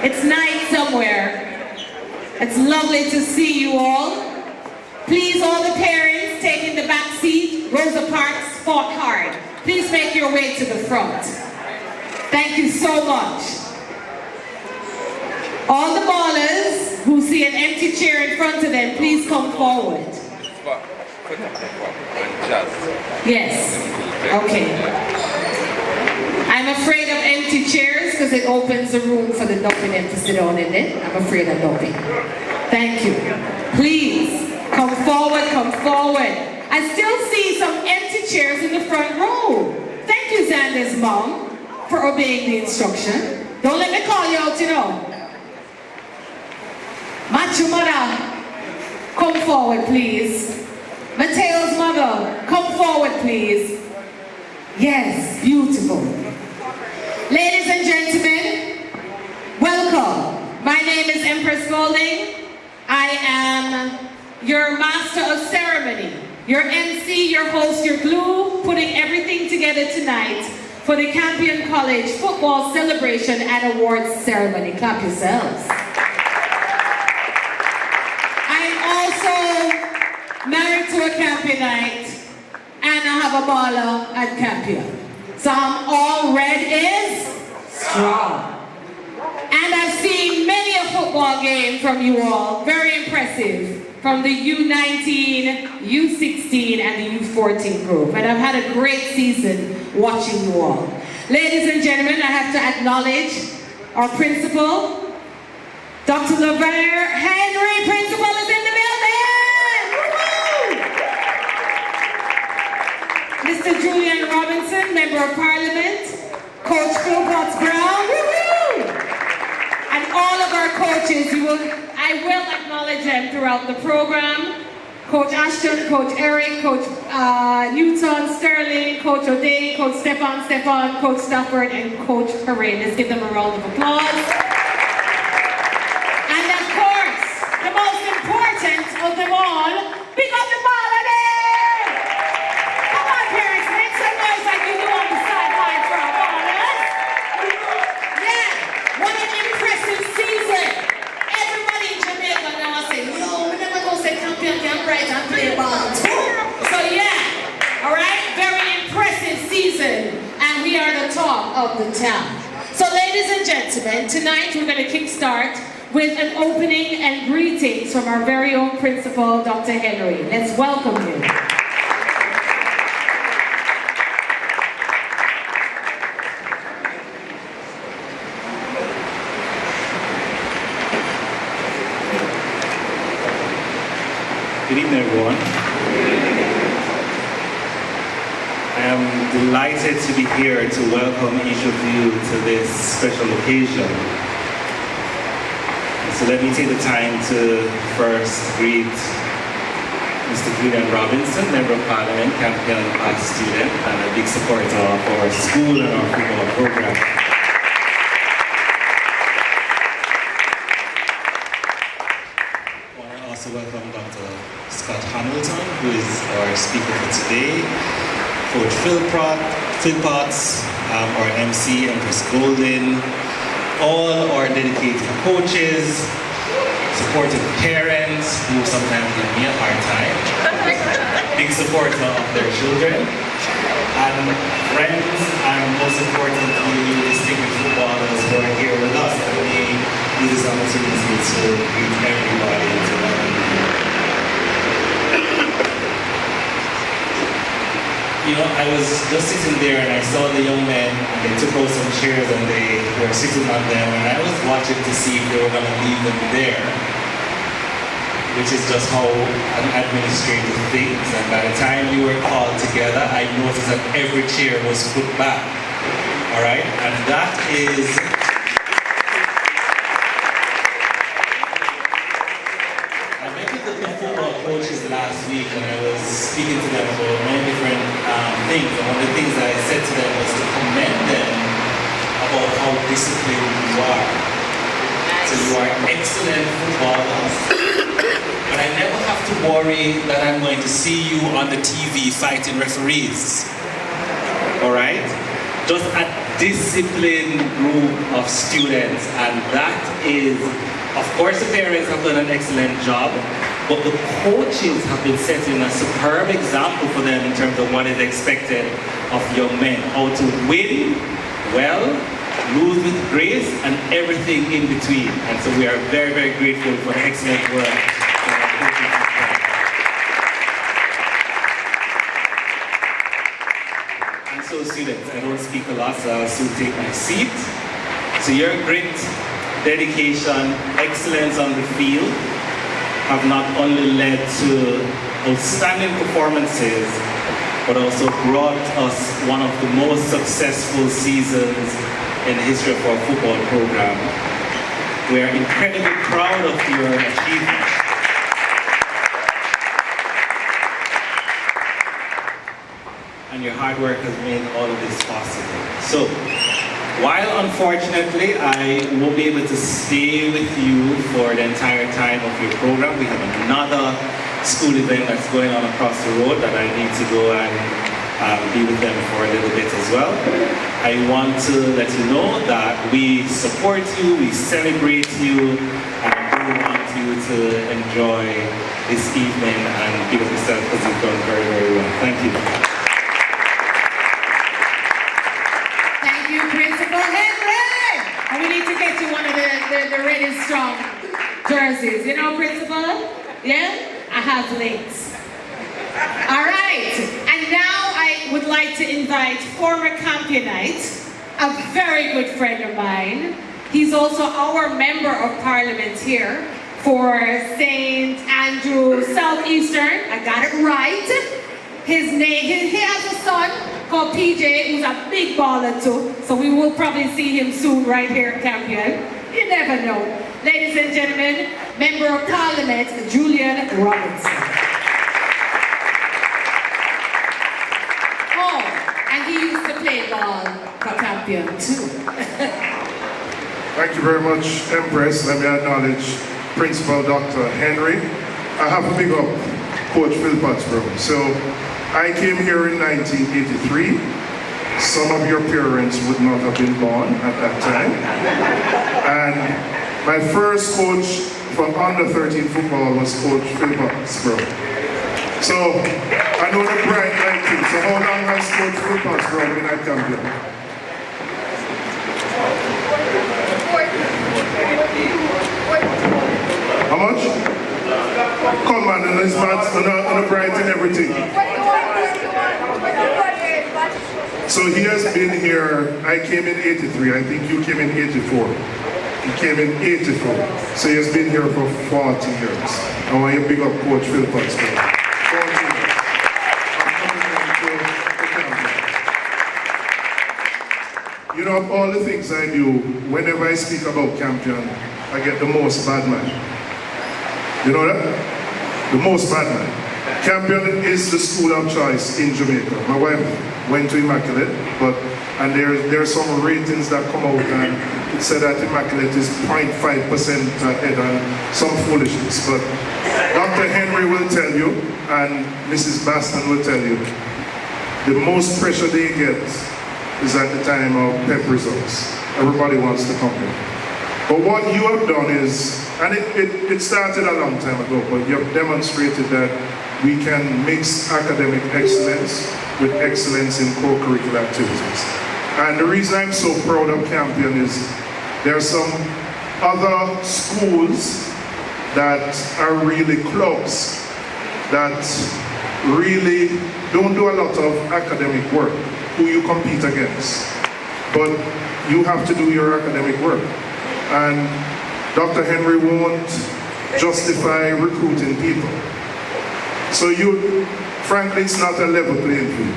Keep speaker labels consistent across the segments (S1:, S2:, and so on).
S1: It's night somewhere. It's lovely to see you all. Please, all the parents taking the back seat, Rosa Parks fought hard. Please make your way to the front. Thank you so much. All the ballers who see an empty chair in front of them, please come forward. Yes. Okay. I'm afraid of empty chairs because it opens the room for the dumpy them to sit down in it. I'm afraid of dumpy. Thank you. Please, come forward, come forward. I still see some empty chairs in the front row. Thank you, Xander's mom, for obeying the instruction. Don't let me call you out, you know. Macho mother, come forward, please. Mateo's mother, come forward, please. Yes, beautiful. Ladies and gentlemen, welcome. My name is Empress Golding. I am your master of ceremony, your MC, your host, your glue, putting everything together tonight for the Campion College football celebration and awards ceremony. Clap yourselves. I'm also married to a Campionite, and I have a baller at Campion. So I'm all red is strong. And I've seen many a football game from you all, very impressive, from the U19, U16, and the U14 group. And I've had a great season watching you all. Ladies and gentlemen, I have to acknowledge our principal, Dr. LeVere Henry, principal is in the building! Woo-hoo! Mr. Julian Robinson, Member of Parliament, Coach Phil Potts-Brown, woo-hoo! And all of our coaches, I will acknowledge them throughout the program. Coach Ashton, Coach Eric, Coach Newton, Sterling, Coach O'Day, Coach Stefan, Coach Stafford, and Coach Perrin. Let's give them a round of applause. And of course, the most important of them all, pick up the ball again! Come on, parents, make some noise like you do on the sidelines for our ballers. Yeah, what an impressive season. Everybody in Jamaica now say, yo, we never go say Campion can right and play ball too. So yeah, all right, very impressive season, and we are the talk of the town. So ladies and gentlemen, tonight we're going to kickstart with an opening and greetings from our very own principal, Dr. Henry. Let's welcome him.
S2: Good evening, everyone. I am delighted to be here to welcome each of you to this special occasion. So let me take the time to first greet Mr. Julian Robinson, Member of Parliament, Campion past student, and a big supporter of our school and our football program. I want to also welcome Dr. Scott Hamilton, who is our speaker for today. Coach Phil Potts, our MC, Empress Golden, all our dedicated coaches, supportive parents who sometimes give me a hard time, big supporter of their children, and friends, and most importantly, distinguished footballers who are here with us. And we use this opportunity to greet everybody tonight. You know, I was just sitting there and I saw the young men and they took out some chairs and they were sitting on them, and I was watching to see if they were going to leave them there, which is just how an administrator thinks. And by the time we were called together, I noticed that every chair was put back. All right, and that is coaches last week when I was speaking to them about many different things, and one of the things that I said to them was to commend them about how disciplined you are. So you are excellent footballers, but I never have to worry that I'm going to see you on the TV fighting referees. Alright? Just at disciplined group of students, and that is, of course, the parents have done an excellent job, but the coaches have been setting a superb example for them in terms of what is expected of young men, how to win well, lose with grace, and everything in between. And so we are very, very grateful for the excellent work that our coaches have done. And so students, I don't speak a lot, so I'll soon take my seat. So your grit, dedication, excellence on the field have not only led to outstanding performances, but also brought us one of the most successful seasons in the history of our football program. We are incredibly proud of your achievements. And your hard work has made all of this possible. So, while unfortunately I won't be able to stay with you for the entire time of your program, we have another school event that's going on across the road that I need to go and be with them for a little bit as well. I want to let you know that we support you, we celebrate you, and we want you to enjoy this evening and give us yourself because you've done very, very well. Thank you.
S1: And we need to get you one of the red and strong jerseys. You know, Principal? Yeah? I have links. All right. And now I would like to invite former Campionite, a very good friend of mine. He's also our Member of Parliament here for St. Andrew Southeastern. I got it right. His name, he has a son called PJ, who's a big baller too. So we will probably see him soon right here at Campion. You never know. Ladies and gentlemen, Member of Parliament, Julian Robinson. Oh, and he used to play ball for Campion too.
S3: Thank you very much, Empress. Let me acknowledge Principal Dr. Henry. I have to big up Coach Phil Pottsborough. So I came here in 1983. Some of your parents would not have been born at that time. And my first coach for under 13 football was Coach Phil Pottsborough. So I know the bright like you. So how long has Coach Phil Pottsborough been at Campion? How much? Come on, and it's on a bright and everything. So he has been here, I came in 83, I think you came in 84. He came in 84. So he has been here for 40 years. I want you to big up Coach Phil Pottsborough. 40 years. You know, of all the things I do, whenever I speak about Campion, I get the most bad man. You know that? The most bad man. Campion is the school of choice in Jamaica. My wife went to Immaculate, and there are some ratings that come out, and it said that Immaculate is 0.5% ahead on some foolishness. But Dr. Henry will tell you, and Mrs. Baston will tell you, the most pressure they get is at the time of PEP results. Everybody wants to come here. But what you have done is, and it started a long time ago, but you have demonstrated that we can mix academic excellence with excellence in co-curricular activities. And the reason I'm so proud of Campion is there are some other schools that are really clubs that really don't do a lot of academic work, who you compete against. But you have to do your academic work. And Dr. Henry won't justify recruiting people. So frankly, it's not a level playing field.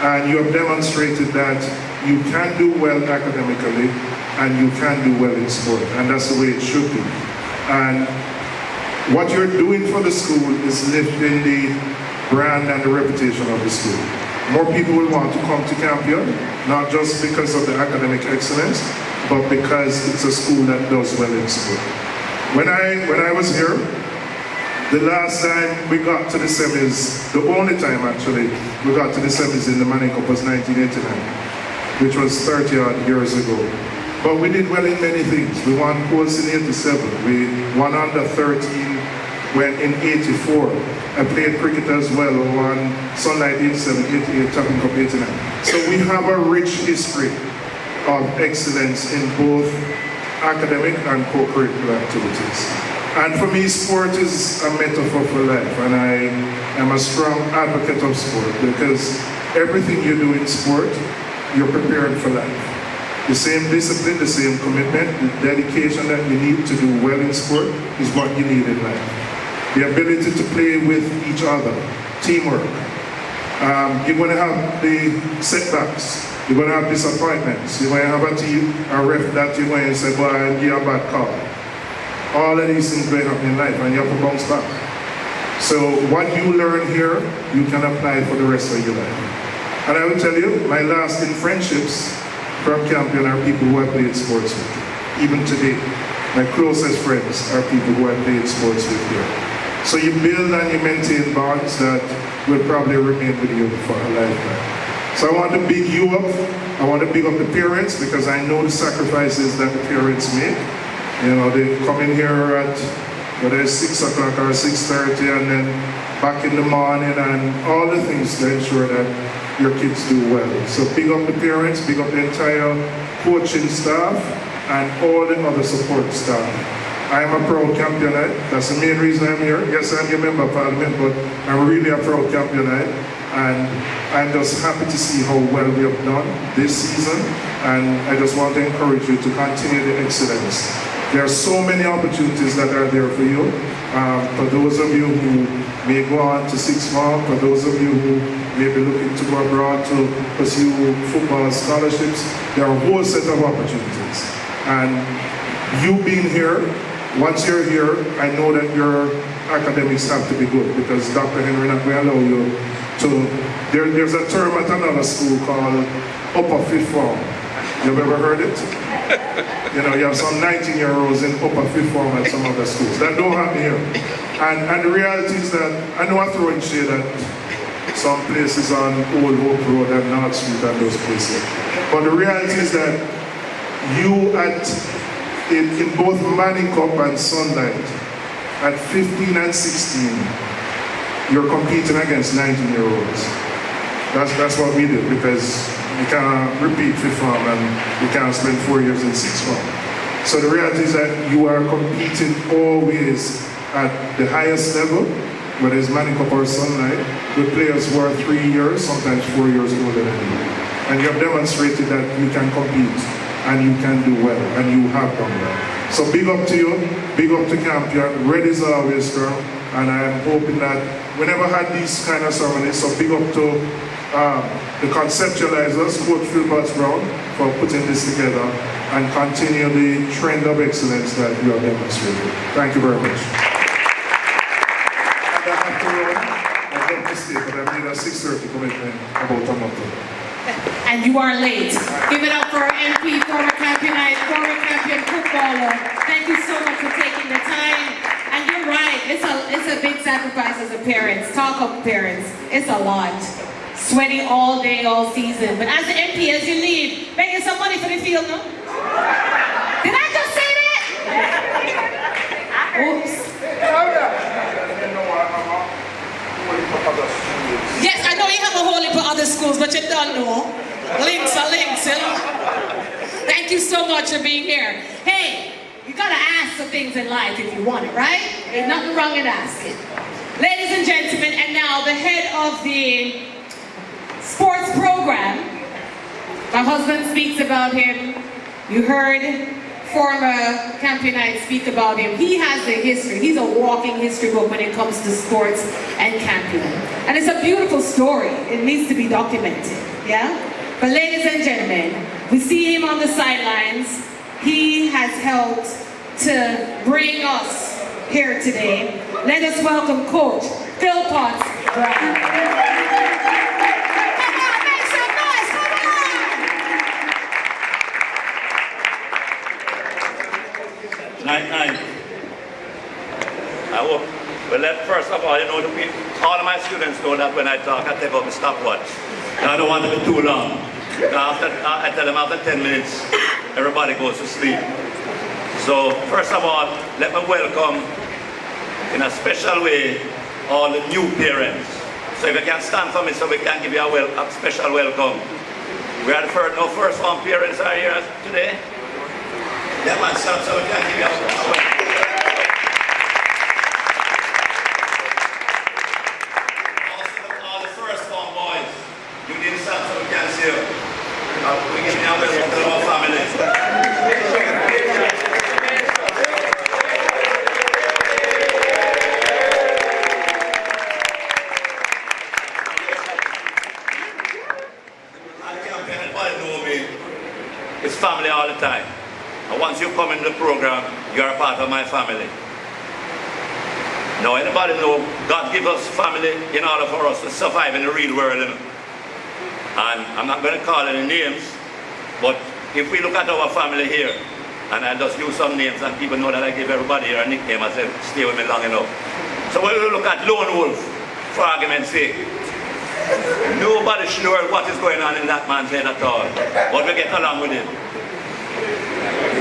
S3: And you have demonstrated that you can do well academically and you can do well in sport. And that's the way it should be. And what you're doing for the school is lifting the brand and the reputation of the school. More people will want to come to Campion, not just because of the academic excellence, but because it's a school that does well in sport. When I was here, the last time we got to the semis, the only time actually we got to the semis in the Manning Cup was 1989. which was 30 odd years ago. But we did well in many things. We won Coast in 87. We won under 13 when in 84. I played cricket as well. We won Sunlight 87, 88, Champion Cup 89. So we have a rich history of excellence in both academic and co-curricular activities. And for me, sport is a metaphor for life, and I am a strong advocate of sport because everything you do in sport, you're prepared for life. The same discipline, the same commitment, the dedication that you need to do well in sport is what you need in life. The ability to play with each other, teamwork. You're going to have the setbacks. You're going to have disappointments. You're going to have a ref that you're going to say, well, I give a bad call. All of these things will happen in life and you have to bounce back. So what you learn here, you can apply for the rest of your life. And I will tell you, my lasting friendships from Campion are people who I played sports with. Even today, my closest friends are people who I played sports with here. So you build and you maintain bonds that will probably remain with you for a lifetime. So I want to big you up. I want to big up the parents because I know the sacrifices that the parents make. You know, they come in here at whether it's 6 o'clock or 6:30 and then back in the morning and all the things to ensure that your kids do well. So big up the parents, big up the entire coaching staff and all the other support staff. I am a proud Campionite. That's the main reason I'm here. Yes, I'm a member of parliament, but I'm really a proud Campionite. And I'm just happy to see how well we have done this season. And I just want to encourage you to continue the excellence. There are so many opportunities that are there for you. For those of you who may go on to sixth form, for those of you who may be looking to go abroad to pursue football scholarships, there are a whole set of opportunities. And you being here, once you're here, I know that your academics have to be good because Dr. Henry not will allow you to, there's a term at another school called upper fifth form. You've ever heard it? You know, you have some 19-year-olds in upper fifth form at some other schools. That don't happen here. And the reality is that, I know I throw in shade at some places on Old Hope Road and North Street and those places. But the reality is that you in both Manning Cup and Sunlight, at 15 and 16, you're competing against 19-year-olds. That's what we do because you can't repeat fifth form and you can't spend 4 years in sixth form. So the reality is that you are competing always at the highest level, whether it's Manning Cup or Sunlight, with players who are 3 years, sometimes 4 years older than you. And you have demonstrated that you can compete and you can do well, and you have done well. So big up to you, big up to Campion, red is always strong, and I'm hoping that we never had these kind of ceremonies, so big up to the conceptualizers, Coach Phil Brown, for putting this together and continue the trend of excellence that you have demonstrated. Thank you very much. And I have to run. I'd love to stay, but I made a 6:30 commitment about a month ago.
S1: And you are late. Give it up for our MP, former Campionite, former Campion footballer. Thank you so much for taking the time. And you're right, it's a big sacrifice as a parent. Talk of parents, it's a lot. Sweating all day, all season. But as the MP, as you leave, making some money for the field, no? Did I just say that? Oops. Yes, I know you have a whole heap of other schools, but you don't know. Links are links, you know? Thank you so much for being here. Hey, you gotta ask for things in life if you want it, right? There's nothing wrong in asking. Ladies and gentlemen, and now the head of the sports program. My husband speaks about him. You heard former Campionite speak about him. He has the history. He's a walking history book when it comes to sports and Campion. And it's a beautiful story. It needs to be documented, yeah? But ladies and gentlemen, we see him on the sidelines. He has helped to bring us here today. Let us welcome Coach Phil Brown.
S4: Night. I hope, well, first of all, you know, all of my students know that when I talk, I take out the stopwatch. I don't want to be too long. I tell them after 10 minutes, everybody goes to sleep. So first of all, let me welcome in a special way all the new parents. So if you can stand for me so we can give you a special welcome. We are the first one parents are here today. Yeah man, stand so we can give you a welcome. All the first one boys, you need to stand so we can see you. We give you a welcome to our family. It's family all the time. And once you come in the program, you're a part of my family. Now, anybody know God gives us family in order for us to survive in the real world. And I'm not going to call any names, but if we look at our family here, and I just use some names and people know that I give everybody here a nickname, I say, stay with me long enough. So when we look at Lone Wolf, for argument's sake, nobody sure what is going on in that man's head at all, but we get along with him.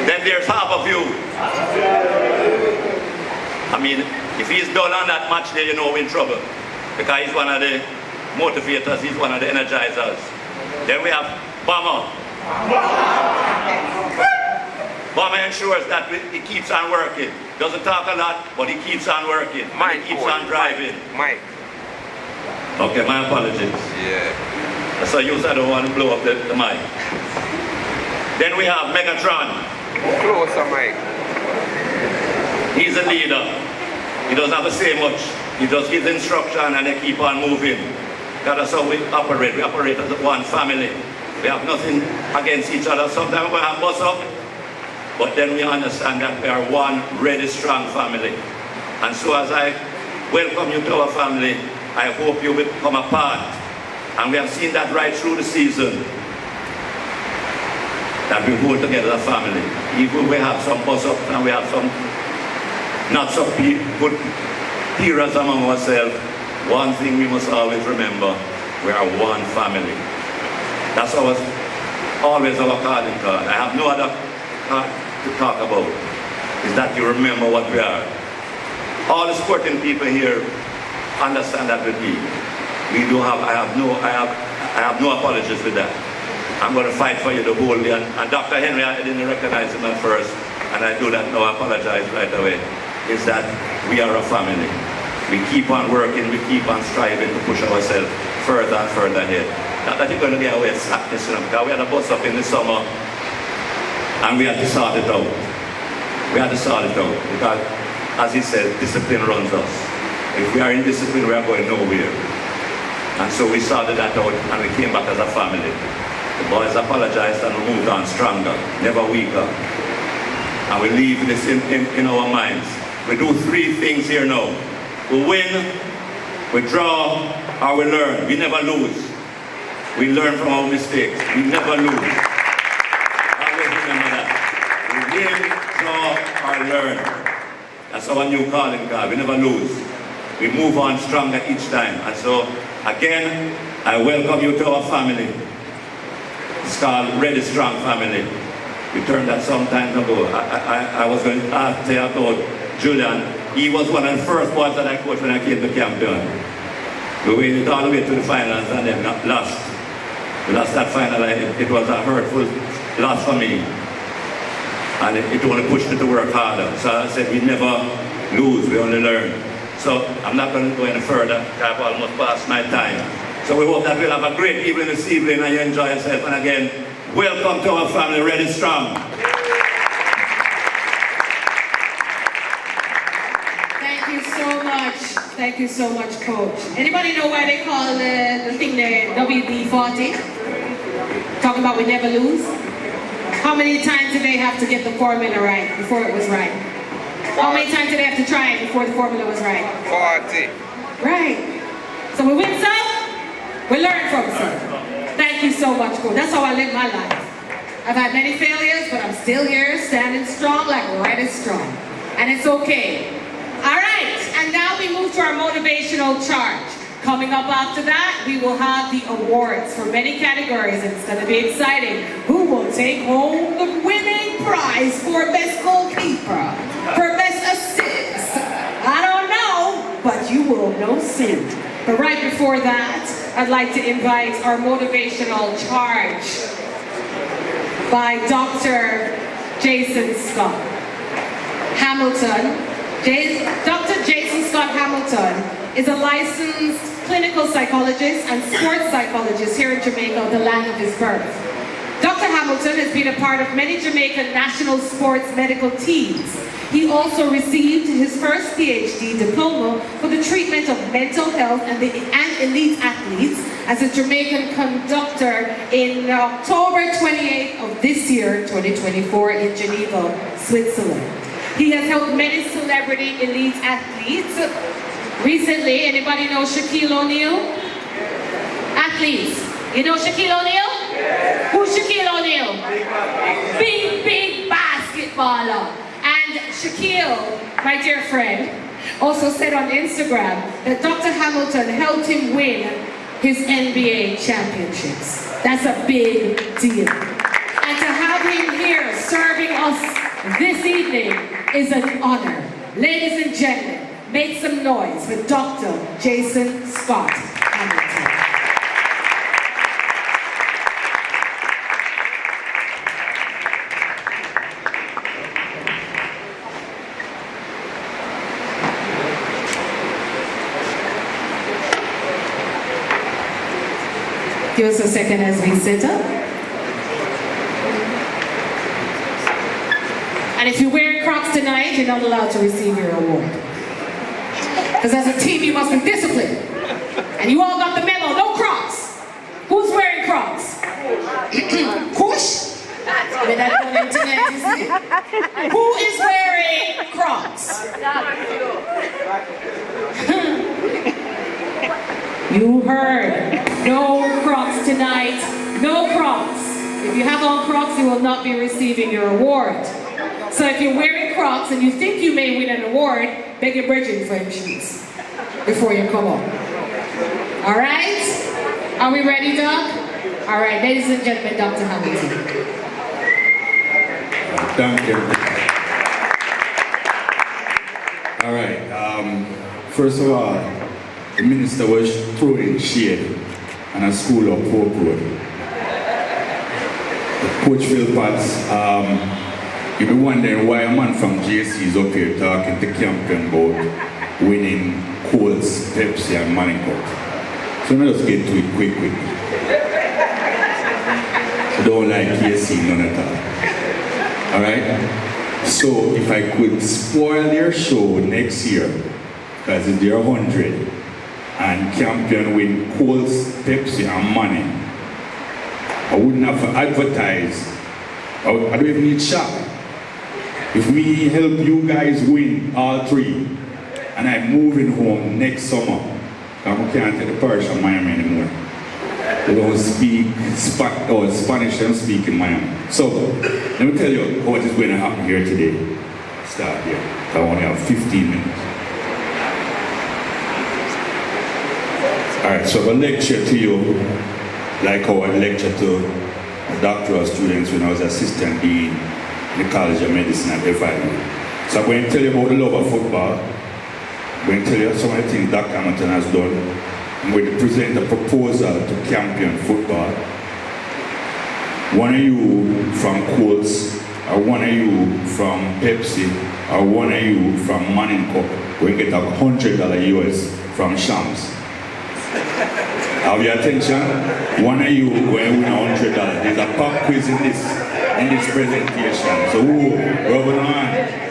S4: Then there's half of you. I mean, if he's done on that match day, you know we're in trouble, because he's one of the motivators, he's one of the energizers. Then we have Bomber. Bomber ensures that he keeps on working. Doesn't talk a lot, but he keeps on working. He keeps on driving.
S5: Mike.
S4: Okay, my apologies.
S5: Yeah.
S4: So you said I don't want to blow up the mic. Then we have Megatron.
S5: Closer, Mike.
S4: He's a leader. He doesn't have to say much. He just gives instruction and they keep on moving. That's how we operate. We operate as one family. We have nothing against each other. Sometimes we have bust up, but then we understand that we are one really strong family. And so as I welcome you to our family, I hope you will come apart. And we have seen that right through the season, that we hold together as a family. Even we have some bust-ups and we have some not so good heroes among ourselves, one thing we must always remember, we are one family. That's always our calling card. I have no other card to talk about, is that you remember what we are. All the sporting people here understand that with me. I have no apologies with that. I'm going to fight for you the whole day. And Dr. Henry, I didn't recognize him at first, and I do that now, I apologize right away, is that we are a family. We keep on working, we keep on striving to push ourselves further and further ahead. Not that you're going to get away with slackness, because we had a bus up in the summer, and we had to sort it out. We had to sort it out, because, as he said, discipline runs us. If we are in discipline, we are going nowhere. And so we sorted that out and we came back as a family. The boys apologized and we moved on stronger, never weaker. And we leave this in our minds. We do three things here now. We win, we draw, or we learn. We never lose. We learn from our mistakes. We never lose. Always remember that. We win, draw, or learn. That's our new calling card. We never lose. We move on stronger each time. And so, again, I welcome you to our family. It's called Ready Strong Family. We turned that some time ago. I was going to ask you about Julian. He was one of the first boys that I coached when I came to campion. We went all the way to the finals and then lost. We lost that final. It was a hurtful loss for me. And it only pushed me to work harder. So I said, we never lose, we only learn. So I'm not going to go any further. I've almost passed my time. So we hope that we'll have a great evening this evening and you enjoy yourself. And again, welcome to our family, Ready Strong.
S1: Thank you so much. Thank you so much, Coach. Anybody know why they call the thing the WD-40? Talking about we never lose? How many times did they have to get the formula right before it was right? How many times did they have to try it before the formula was right?
S5: 40.
S1: Right. So we win some, we learn from some. Thank you so much, Coach. That's how I live my life. I've had many failures, but I'm still here, standing strong like Ready Strong. And it's okay. All right, and now we move to our motivational charge. Coming up after that, we will have the awards for many categories, and it's going to be exciting. Who will take home the winning prize for best goalkeeper, for best assist? I don't know, but you will know soon. But right before that, I'd like to invite our motivational charge by Dr. Jason Scott Hamilton. Dr. Jason Scott Hamilton is a licensed clinical psychologist and sports psychologist here in Jamaica, the land of his birth. Dr. Hamilton has been a part of many Jamaican national sports medical teams. He also received his first PhD diploma for the treatment of mental health and elite athletes as a Jamaican conductor in October 28th of this year, 2024, in Geneva, Switzerland. He has helped many celebrity elite athletes. Recently, anybody know Shaquille O'Neal? Athletes. You know Shaquille O'Neal? Yeah. Who's Shaquille O'Neal? Big basketballer. And Shaquille, my dear friend, also said on Instagram that Dr. Hamilton helped him win his NBA championships. That's a big deal. And to have him here serving us this evening is an honor. Ladies and gentlemen, make some noise for Dr. Jason Scott Hamilton. Give us a second as we sit up. And if you're wearing Crocs tonight, you're not allowed to receive your award. Because as a team, you must be disciplined. And you all got the memo, no Crocs. Who's wearing Crocs? Kush? Who is wearing Crocs? You heard. No Crocs tonight. No Crocs. If you have on Crocs, you will not be receiving your award. So if you're wearing Crocs and you think you may win an award, beg your bridging for him shoes before you come on. All right? Are we ready, Doc? All right, ladies and gentlemen, Dr. Hamilton.
S6: Thank you. All right. First of all, the minister was throwing shade on a school of Pope Road. Coach Phil Potts, you'll be wondering why a man from JC is up here talking to Campion about winning Coles, Pepsi, and Manning Cup. So let us get to it quick. I don't like KC none at all. Alright? So if I could spoil their show next year, because it's their 100, and Campion win Coles, Pepsi, and Manning, I wouldn't have to advertise. I don't even need shop. If we help you guys win all three, and I'm moving home next summer, I can't take the parish of Miami anymore. They don't speak Spanish, they don't speak in Miami. So, let me tell you what is going to happen here today. Start here. I only have 15 minutes. Alright, so I'm going to lecture to you like how I lecture to the doctoral students when I was assistant dean in the College of Medicine at FIU. So I'm going to tell you about the love of football. I'm going to tell you some of the things Dr. Hamilton has done. I'm going to present a proposal to Campion football. One of you from Colts, or one of you from Pepsi, or one of you from Manning Cup, we'll get $100 US from Shams. Have your attention? One of you will win $100. There's a pop quiz in this presentation. So, rub on.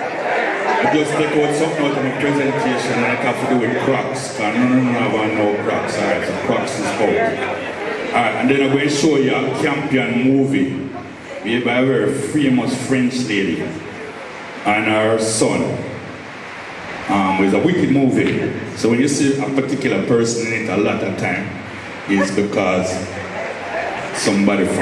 S6: Just take out something out of the presentation and I have to do with Crocs. Because none of them have no Crocs. Alright, so Crocs is out. Alright, and then I'm going to show you a Campion movie made by a very famous French lady and her son. It's a wicked movie. So when you see a particular person in it a lot of time, it's because somebody from